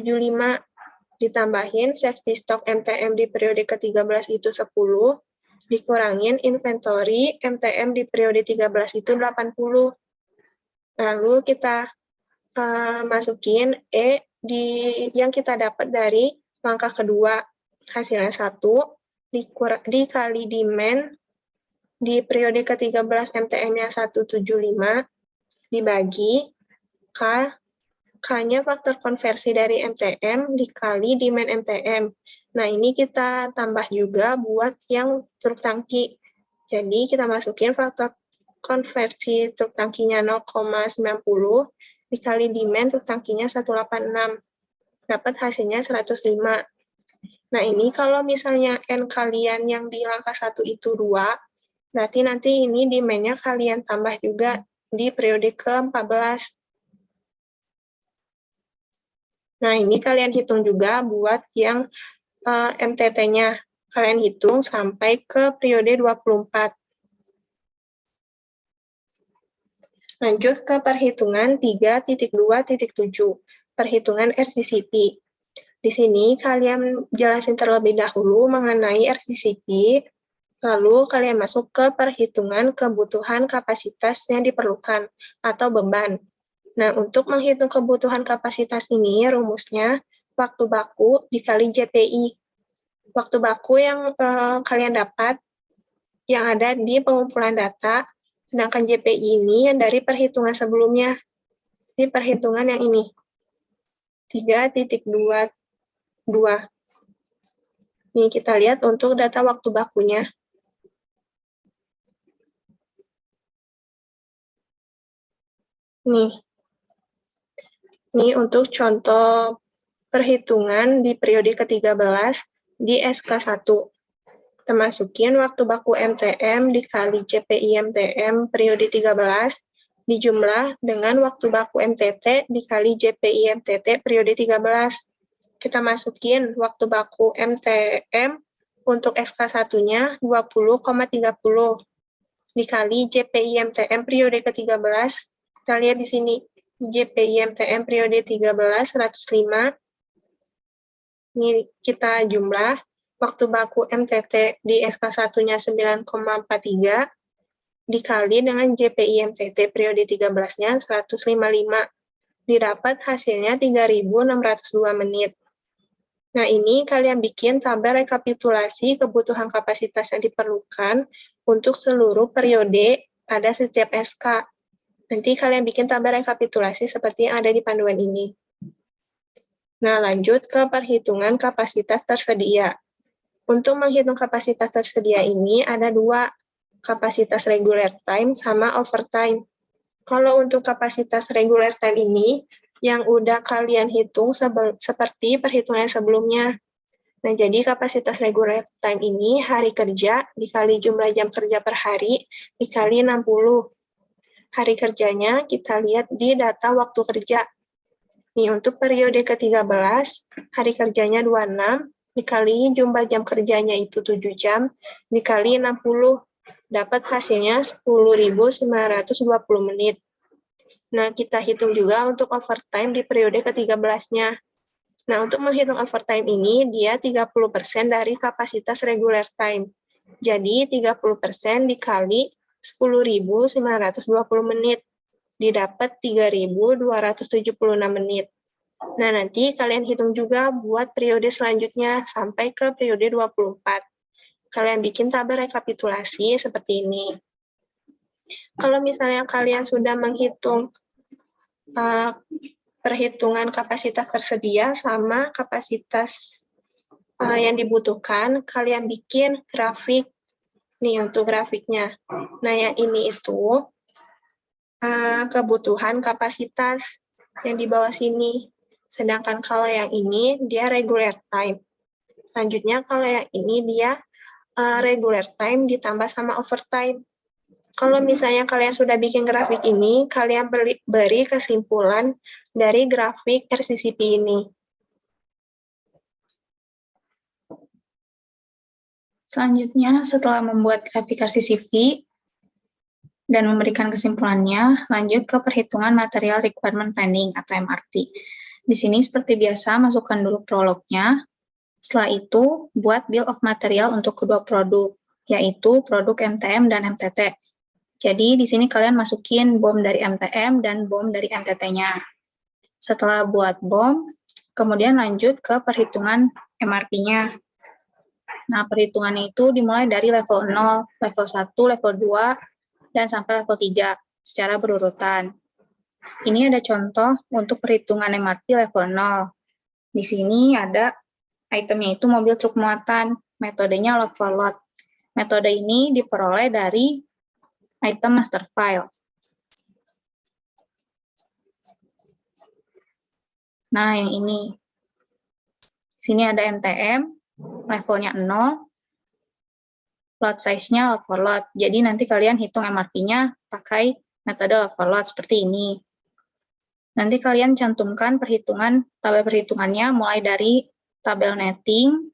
ditambahin safety stock MTM di periode ke-13 itu 10, dikurangin inventory MTM di periode 13 itu 80. Lalu kita masukin E yang kita dapat dari langkah kedua. Hasilnya 1, dikali demand di periode ke-13 MTM-nya 175, dibagi K-nya faktor konversi dari MTM dikali demand MTM. Nah, ini kita tambah juga buat yang truk tangki. Jadi, kita masukin faktor konversi truk tangkinya 0,90 dikali demand truk tangkinya 186. Dapat hasilnya 105. Nah, ini kalau misalnya N kalian yang di langkah 1 itu 2, berarti nanti ini demand-nya kalian tambah juga di periode ke-14. Nah, ini kalian hitung juga buat yang MTT-nya. Kalian hitung sampai ke periode 24. Lanjut ke perhitungan 3.2.7, perhitungan RCCP. Di sini kalian jelasin terlebih dahulu mengenai RCCP, lalu kalian masuk ke perhitungan kebutuhan kapasitas yang diperlukan atau beban. Nah, untuk menghitung kebutuhan kapasitas ini, rumusnya waktu baku dikali JPI. Waktu baku yang kalian dapat, yang ada di pengumpulan data, sedangkan JPI ini yang dari perhitungan sebelumnya. Di perhitungan yang ini, 3.22. Ini kita lihat untuk data waktu bakunya. Nih. Ini untuk contoh perhitungan di periode ke-13 di SK1. Kita masukin waktu baku MTM dikali JPI MTM periode 13 dijumlah dengan waktu baku MTT dikali JPI MTT periode 13. Kita masukin waktu baku MTM untuk SK1-nya 20,30 dikali JPI MTM periode ke-13. Kita lihat di sini. JPI MTM periode 13, 105. Ini kita jumlah. Waktu baku MTT di SK1-nya 9,43 dikali dengan JPI MTT periode 13-nya 155. Didapat hasilnya 3.602 menit. Nah, ini kalian bikin tabel rekapitulasi kebutuhan kapasitas yang diperlukan untuk seluruh periode pada setiap SK. Nanti kalian bikin tabel rekapitulasi seperti yang ada di panduan ini. Nah, lanjut ke perhitungan kapasitas tersedia. Untuk menghitung kapasitas tersedia ini ada dua, kapasitas regular time sama overtime. Kalau untuk kapasitas regular time ini, yang udah kalian hitung seperti perhitungan sebelumnya. Nah, jadi kapasitas regular time ini hari kerja dikali jumlah jam kerja per hari dikali 60. Hari kerjanya kita lihat di data waktu kerja. Nih, untuk periode ke-13, hari kerjanya 26, dikali jumlah jam kerjanya itu 7 jam, dikali 60. Dapat hasilnya 10.920 menit. Nah, kita hitung juga untuk overtime di periode ke-13-nya. Nah, untuk menghitung overtime ini, dia 30% dari kapasitas regular time. Jadi, 30% dikali 10.920 menit. Didapat 3.276 menit. Nah, nanti kalian hitung juga buat periode selanjutnya sampai ke periode 24. Kalian bikin tabel rekapitulasi seperti ini. Kalau misalnya kalian sudah menghitung perhitungan kapasitas tersedia sama kapasitas yang dibutuhkan, kalian bikin grafik nih untuk grafiknya. Nah, yang ini itu kebutuhan kapasitas yang di bawah sini. Sedangkan kalau yang ini dia regular time. Selanjutnya kalau yang ini dia regular time ditambah sama overtime. Kalau misalnya kalian sudah bikin grafik ini, kalian beri kesimpulan dari grafik RCCP ini. Selanjutnya, setelah membuat grafik RCCP dan memberikan kesimpulannya, lanjut ke perhitungan Material Requirement Planning atau MRP. Di sini seperti biasa, masukkan dulu prolognya. Setelah itu, buat Bill of Material untuk kedua produk, yaitu produk MTM dan MTT. Jadi, di sini kalian masukin BOM dari MTM dan BOM dari MTT-nya. Setelah buat BOM, kemudian lanjut ke perhitungan MRP-nya. Nah, perhitungannya itu dimulai dari level 0, level 1, level 2, dan sampai level 3, secara berurutan. Ini ada contoh untuk perhitungan MRP level 0. Di sini ada itemnya itu mobil truk muatan, metodenya load for load. Metode ini diperoleh dari item master file. Nah, yang ini. Di sini ada MTM, levelnya 0, load size-nya load for load. Jadi nanti kalian hitung MRP-nya pakai metode load for load seperti ini. Nanti kalian cantumkan tabel perhitungannya mulai dari tabel netting,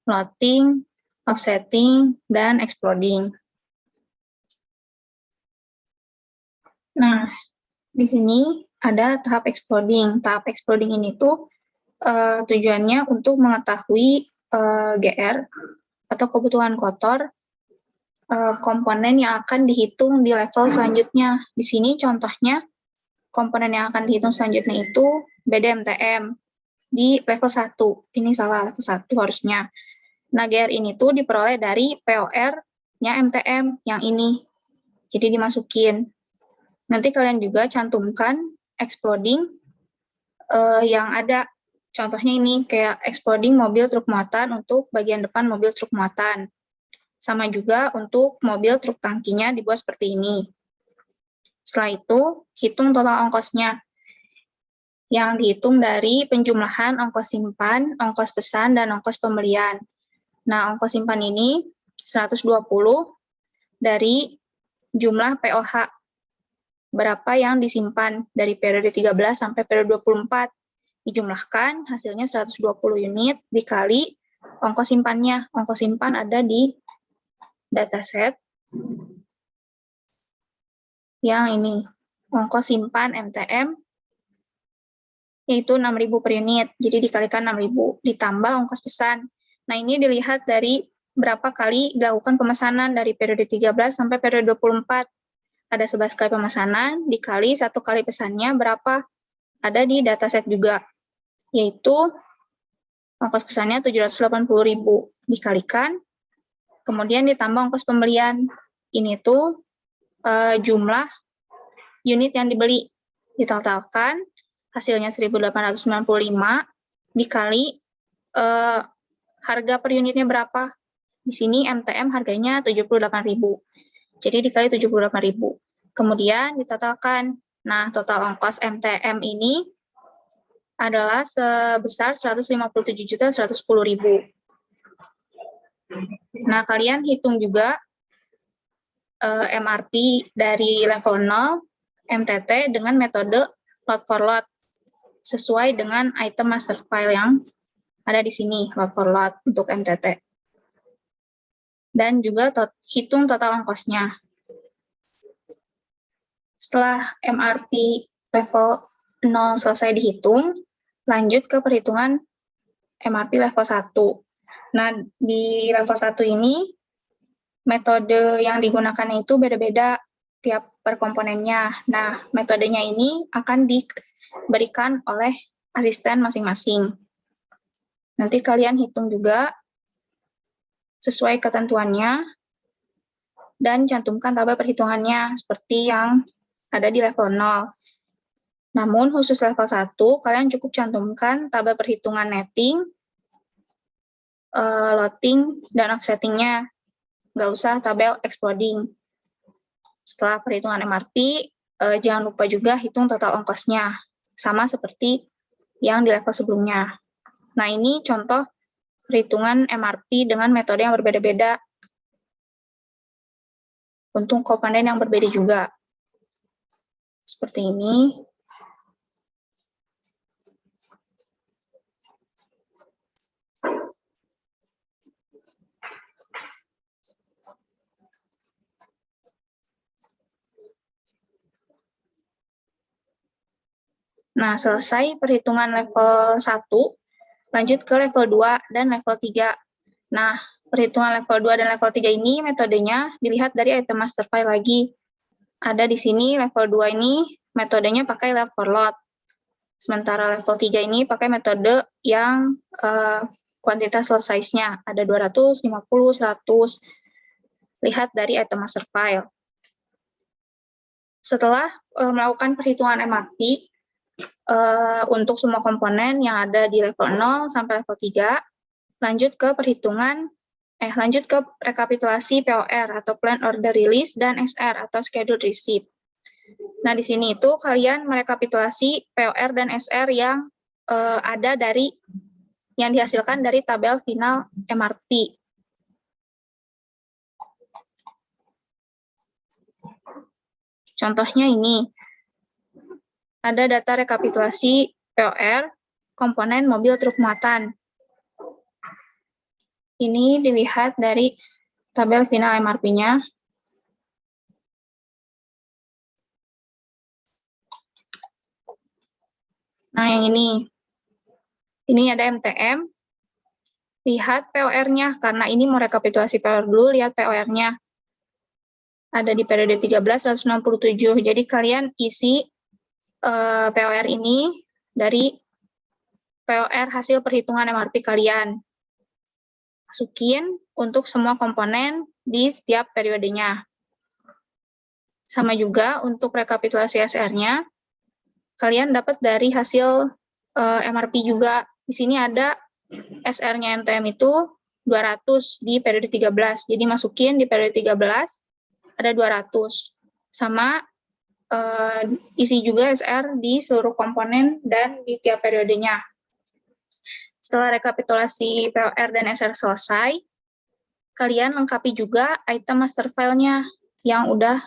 loading, offsetting, dan exploding. Nah, di sini ada tahap exploding. Tahap exploding ini tuh tujuannya untuk mengetahui GR atau kebutuhan kotor komponen yang akan dihitung di level selanjutnya. Di sini contohnya komponen yang akan dihitung selanjutnya itu BDMTM di level 1. Ini salah, level 1 harusnya. Nah, GR ini tuh diperoleh dari POR-nya MTM yang ini. Jadi dimasukin. Nanti kalian juga cantumkan exploding yang ada. Contohnya ini kayak exploding mobil truk muatan untuk bagian depan mobil truk muatan. Sama juga untuk mobil truk tangkinya dibuat seperti ini. Setelah itu, hitung total ongkosnya. Yang dihitung dari penjumlahan ongkos simpan, ongkos pesan, dan ongkos pembelian. Nah, ongkos simpan ini 120 dari jumlah POH. Berapa yang disimpan dari periode 13 sampai periode 24. Dijumlahkan, hasilnya 120 unit dikali ongkos simpannya. Ongkos simpan ada di dataset yang ini. Ongkos simpan MTM yaitu 6.000 per unit. Jadi dikalikan 6.000 ditambah ongkos pesan. Nah, ini dilihat dari berapa kali dilakukan pemesanan dari periode 13 sampai periode 24. Ada 11 kali pemesanan, dikali 1 kali pesannya berapa? Ada di dataset juga, yaitu ongkos pesannya 780.000 dikalikan, kemudian ditambah ongkos pembelian. Ini tuh jumlah unit yang dibeli. Ditotalkan, hasilnya 1.895 dikali harga per unitnya berapa. Di sini MTM harganya 78.000. Jadi dikali 78.000. Kemudian ditotalkan. Nah, total ongkos MTM ini adalah sebesar 157.110.000. Nah, kalian hitung juga MRP dari level 0 MTT dengan metode lot for lot sesuai dengan item master file yang ada di sini, lot for lot untuk MTT. Dan juga hitung total ongkosnya. Setelah MRP level 0 selesai dihitung, lanjut ke perhitungan MRP level 1. Nah, di level 1 ini, metode yang digunakan itu beda-beda tiap per komponennya. Nah, metodenya ini akan diberikan oleh asisten masing-masing. Nanti kalian hitung juga sesuai ketentuannya, dan cantumkan tabel perhitungannya seperti yang ada di level 0. Namun, khusus level 1, kalian cukup cantumkan tabel perhitungan netting, loading, dan offsetting-nya. Nggak usah tabel exploding. Setelah perhitungan MRP, jangan lupa juga hitung total ongkosnya. Sama seperti yang di level sebelumnya. Nah, ini contoh perhitungan MRP dengan metode yang berbeda-beda. Untuk komponen yang berbeda juga. Seperti ini. Nah, selesai perhitungan level 1, lanjut ke level 2 dan level 3. Nah, perhitungan level 2 dan level 3 ini metodenya dilihat dari item master file lagi. Ada di sini level 2 ini metodenya pakai lot for lot. Sementara level 3 ini pakai metode yang kuantitas lot size-nya. Ada 200, 50, 100. Lihat dari item master file. Setelah melakukan perhitungan MRP, untuk semua komponen yang ada di level 0 sampai level 3, lanjut ke rekapitulasi POR atau Plan Order Release dan SR atau Scheduled Receipt. Nah, di sini itu kalian merekapitulasi POR dan SR yang ada yang dihasilkan dari tabel final MRP. Contohnya ini. Ada data rekapitulasi POR komponen mobil truk muatan. Ini dilihat dari tabel final MRP-nya. Nah, yang ini. Ini ada MTM. Lihat POR-nya, karena ini mau rekapitulasi POR dulu, lihat POR-nya. Ada di periode 13, 167. Jadi, kalian isi POR ini dari POR hasil perhitungan MRP kalian. Masukin untuk semua komponen di setiap periodenya. Sama juga untuk rekapitulasi SR-nya, kalian dapat dari hasil MRP juga. Di sini ada SR-nya MTM itu 200 di periode 13. Jadi masukin di periode 13 ada 200. Sama isi juga SR di seluruh komponen dan di tiap periodenya. Setelah rekapitulasi POR dan SR selesai, kalian lengkapi juga item master file-nya yang udah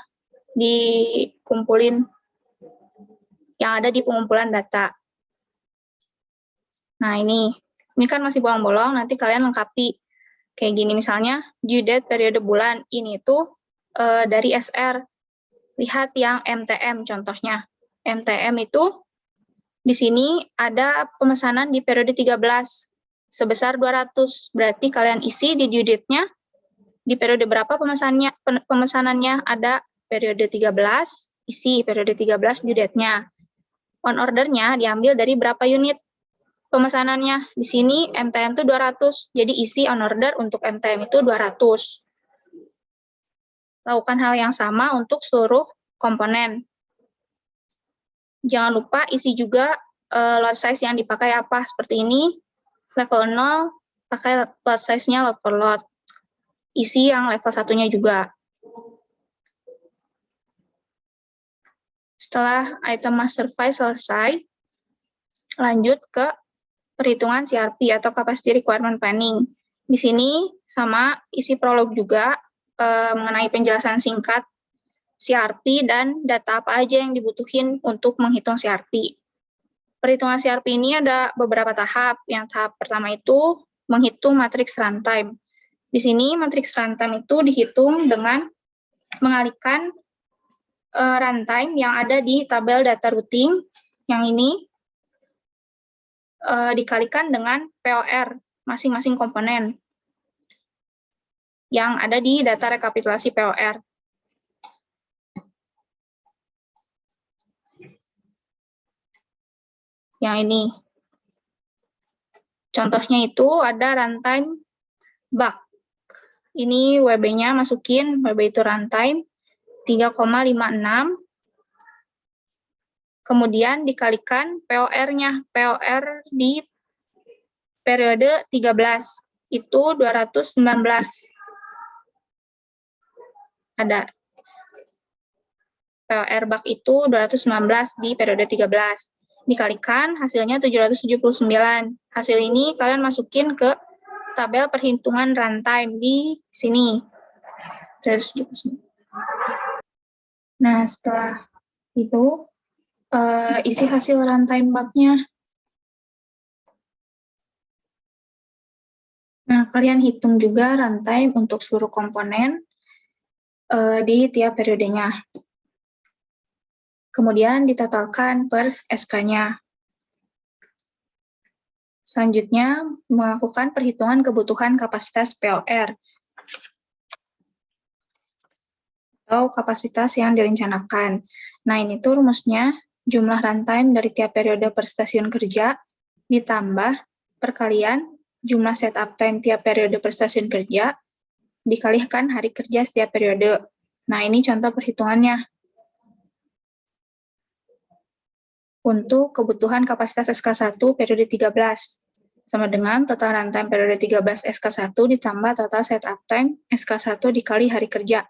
dikumpulin, yang ada di pengumpulan data. Nah, ini kan masih bolong-bolong, nanti kalian lengkapi. Kayak gini misalnya, due date periode bulan, ini tuh dari SR. Lihat yang MTM contohnya. MTM itu di sini ada pemesanan di periode 13 sebesar 200. Berarti kalian isi di due date-nya di periode berapa pemesanannya ada periode 13, isi periode 13 due date-nya. On order-nya diambil dari berapa unit pemesanannya. Di sini MTM itu 200. Jadi isi on order untuk MTM itu 200. Lakukan hal yang sama untuk seluruh komponen. Jangan lupa isi juga load size yang dipakai apa. Seperti ini, level 0 pakai load size-nya overload. Isi yang level 1-nya juga. Setelah item master file selesai, lanjut ke perhitungan CRP atau Capacity Requirement Planning. Di sini sama isi prolog juga mengenai penjelasan singkat CRP dan data apa aja yang dibutuhin untuk menghitung CRP. Perhitungan CRP ini ada beberapa tahap. Yang tahap pertama itu menghitung matriks runtime. Di sini matriks runtime itu dihitung dengan mengalihkan runtime yang ada di tabel data routing yang ini dikalikan dengan POR masing-masing komponen yang ada di data rekapitulasi POR. Yang ini. Contohnya itu ada runtime bug. Ini WB-nya masukin, WB itu runtime 3,56. Kemudian dikalikan POR-nya. POR di periode 13 itu 219. Ada POR bug itu 219 di periode 13. Dikalikan hasilnya 779. Hasil ini kalian masukin ke tabel perhitungan runtime di sini. 779. Nah, setelah itu isi hasil runtime bug-nya. Nah, kalian hitung juga runtime untuk seluruh komponen di tiap periodenya. Kemudian ditotalkan per SK-nya. Selanjutnya, melakukan perhitungan kebutuhan kapasitas POR atau kapasitas yang direncanakan. Nah, ini tuh rumusnya, jumlah runtime dari tiap periode per stasiun kerja ditambah perkalian jumlah setup time tiap periode per stasiun kerja dikalikan hari kerja setiap periode. Nah, ini contoh perhitungannya. Untuk kebutuhan kapasitas SK1 periode 13, sama dengan total runtime periode 13 SK1 ditambah total setup time SK1 dikali hari kerja.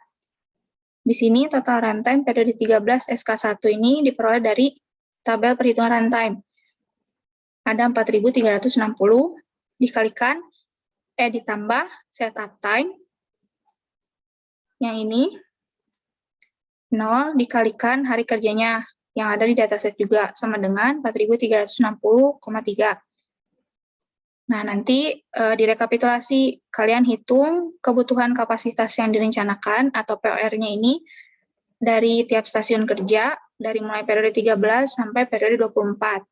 Di sini total runtime periode 13 SK1 ini diperoleh dari tabel perhitungan runtime. Ada 4.360 dikalikan, ditambah setup time, yang ini, 0 dikalikan hari kerjanya, yang ada di dataset juga, sama dengan 4.360,3. Nah, nanti direkapitulasi, kalian hitung kebutuhan kapasitas yang direncanakan atau POR-nya ini dari tiap stasiun kerja, dari mulai periode 13 sampai periode 24.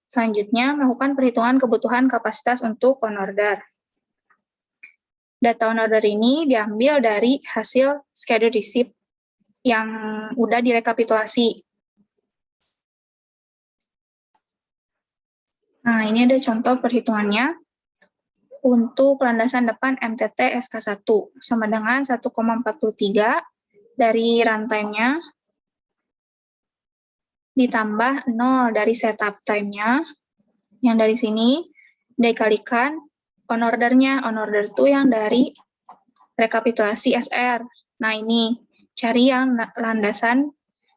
Selanjutnya, melakukan perhitungan kebutuhan kapasitas untuk on-order. Data on-order ini diambil dari hasil schedule receipt yang udah direkapitulasi. Nah, ini ada contoh perhitungannya. Untuk landasan depan MTT SK1 sama dengan 1,43 dari runtime-nya ditambah 0 dari setup time-nya, yang dari sini dikalikan on order-nya. On order itu yang dari rekapitulasi SR. Nah, ini cari yang landasan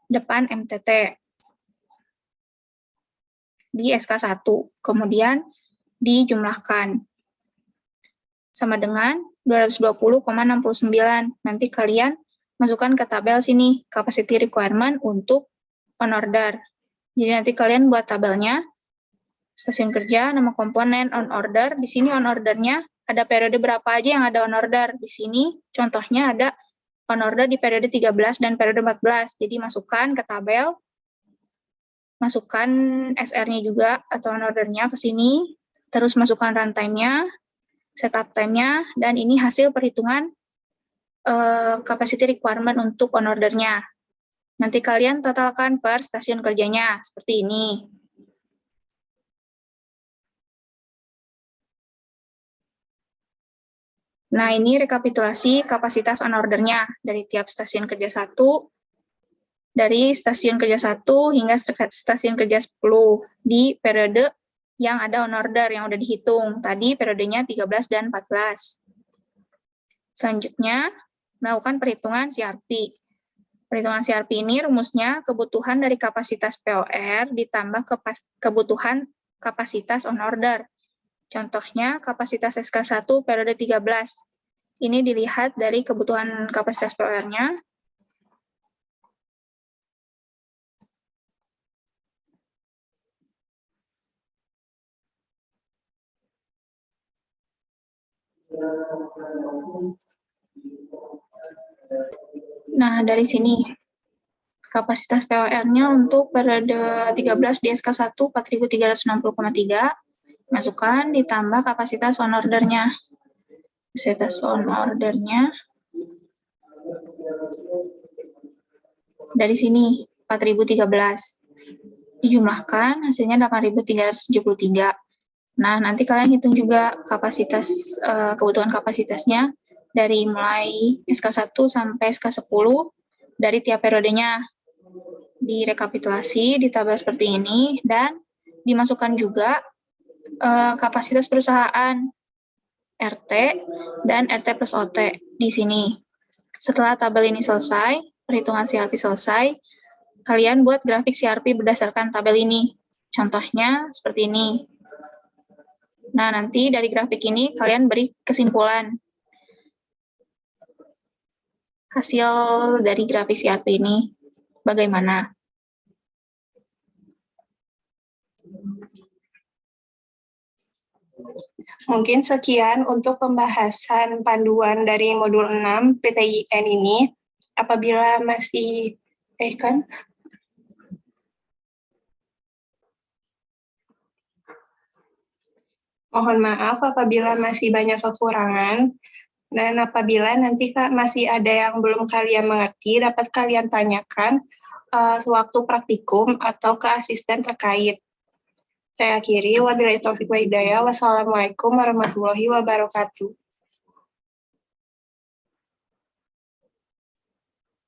depan MTT di SK1, kemudian dijumlahkan sama dengan 220,69. Nanti kalian masukkan ke tabel sini, capacity requirement untuk on order. Jadi nanti kalian buat tabelnya, stasiun kerja, nama komponen, on order. Di sini on order-nya ada periode berapa aja yang ada on order. Di sini contohnya ada on order di periode 13 dan periode 14. Jadi masukkan ke tabel, masukkan SR-nya juga atau on order-nya ke sini, terus masukkan runtime-nya, setup time-nya, dan ini hasil perhitungan capacity requirement untuk on order-nya. Nanti kalian totalkan per stasiun kerjanya, seperti ini. Nah, ini rekapitulasi kapasitas on order-nya dari tiap stasiun kerja 1 dari stasiun kerja 1 hingga stasiun kerja 10 di periode yang ada on order yang udah dihitung. Tadi periodenya 13 dan 14. Selanjutnya, melakukan perhitungan CRP. Perhitungan CRP ini rumusnya kebutuhan dari kapasitas POR ditambah kebutuhan kapasitas on order. Contohnya, kapasitas SK1 periode 13. Ini dilihat dari kebutuhan kapasitas POR-nya. Nah, dari sini, kapasitas POR-nya untuk periode 13 di SK1 4.360,3, masukkan ditambah kapasitas on order-nya. Kapasitas on order-nya dari sini, 4.013. Dijumlahkan, hasilnya 8.373. Nah, nanti kalian hitung juga kapasitas kebutuhan kapasitasnya dari mulai SK1 sampai SK10 dari tiap periodenya. Direkapitulasi di tabel seperti ini, dan dimasukkan juga kapasitas perusahaan RT dan RT plus OT di sini. Setelah tabel ini selesai, perhitungan CRP selesai, kalian buat grafik CRP berdasarkan tabel ini. Contohnya seperti ini. Nah, nanti dari grafik ini kalian beri kesimpulan. Hasil dari grafik CRP ini bagaimana? Mungkin sekian untuk pembahasan panduan dari modul 6 PTIN ini. Apabila masih mohon maaf apabila masih banyak kekurangan, dan apabila nanti masih ada yang belum kalian mengerti, dapat kalian tanyakan sewaktu praktikum atau ke asisten terkait. Saya akhiri, wabillahi taufiq wa hidayah, wassalamualaikum warahmatullahi wabarakatuh.